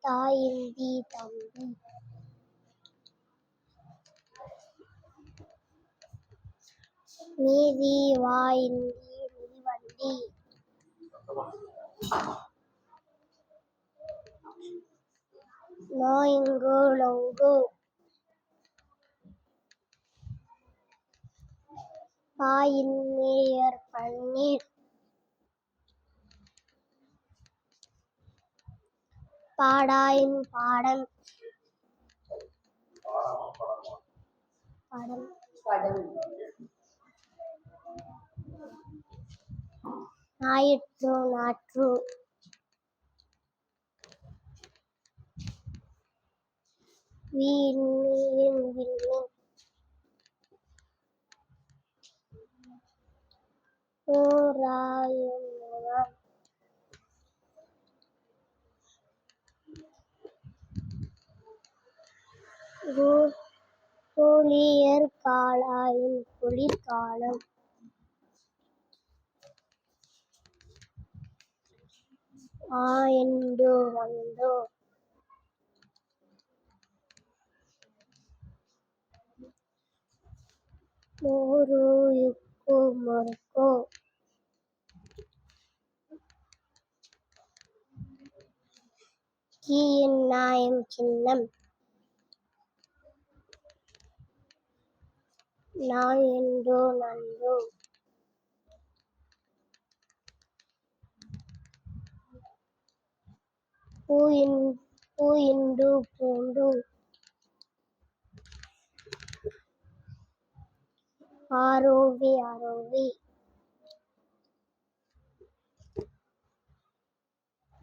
தாயந்தி தம்பி மீதி வாயிந்தி மிதிவண்டி நோயிங்கு லொங்கு பாயின்மேயர் பன்னீர் பாடாயின் பாடம் ஞாயிற்று நாற்று விண்மீன் விண்மீன் ஊராயும் மூலம் கூலியர் காலாயின் குளிர்காலம் ஆயண்டு வண்டு மூரு யுக்கு முறுக்கு கீயின் நாயம் சின்னம் நாயெண்டு நண்டு பூயிண்டு பூண்டு ஆரோவி அரோவி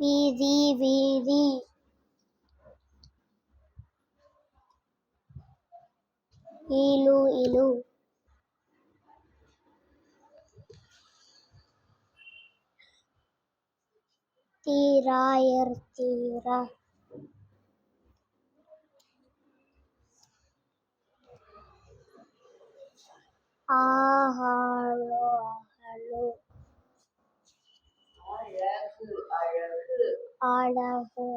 வீதி வீதி இலு இலு தீராயர் தீர ஆஹாளு அகலு அழகு அழகு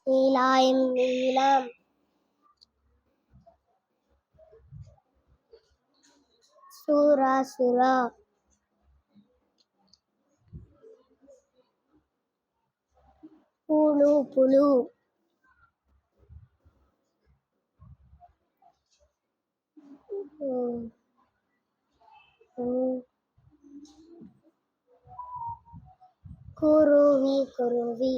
நீலாயம் நீலம் சூரா சுரா புழு புழு குருவி குருவி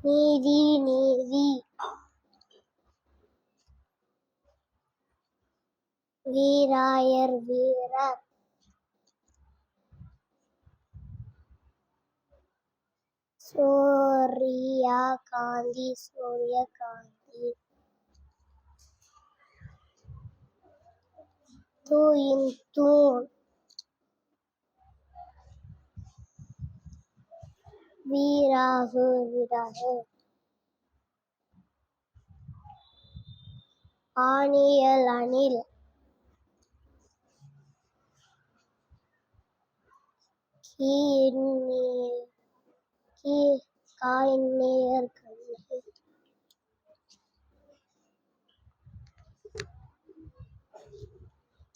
நீதி நீதி வீராயர் வீரர் சூரியகாந்தி சூரியகாந்தி தூயின் தூண் வீராகு விறகு ஆணியல் அணில் காயின்மேயர் கண்ணி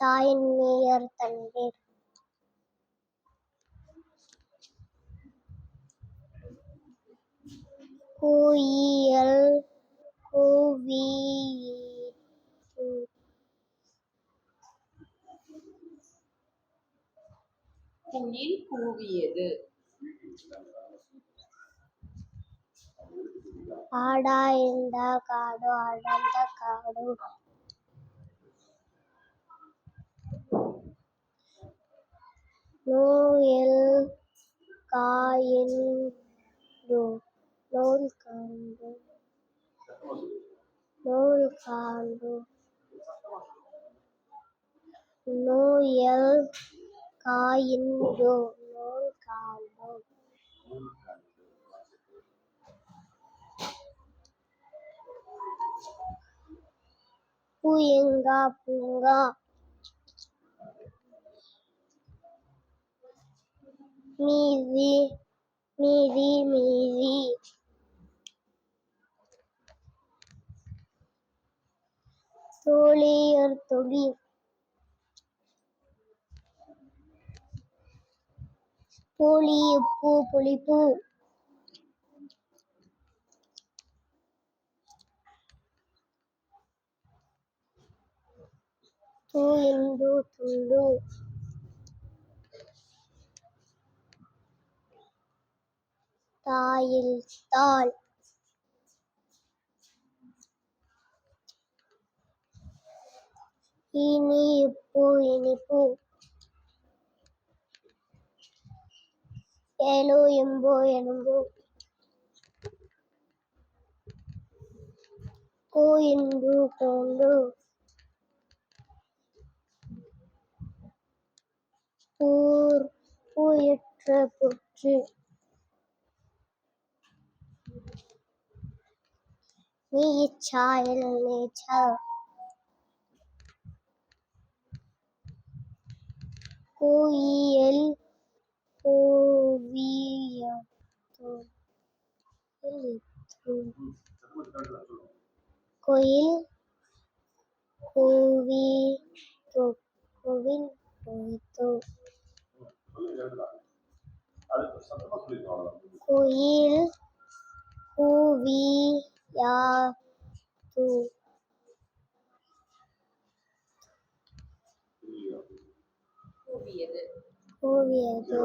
தாயின்மேயர் தண்ணீர் கூயியல் கூவி குயில் கூவியது ஆடாய்ந்த காடு அடர்ந்த காடு நூயல் காயெண்டு நூல் காண்டு நூயல் காயிண்டு நூல் காண்டு பூயங்கா பூங்கா. மீதி மீதி மீதி. தோழியர் தொழி. புளி உப்பு புளிப்பு. தூண்டு துண்டு. தாயில் தாள். இனிப்பு இனிப்பு. எலு எம்பு எலும்பு. கூண்டு கூண்டு. பூயிற்ற புற்று. நீச்சாயல் நீச்சல். குயில் கூவியது. குயில் கூவித்து. குயில் கூவித்து. குயில் கூவியது. கூவியது. கூவியது.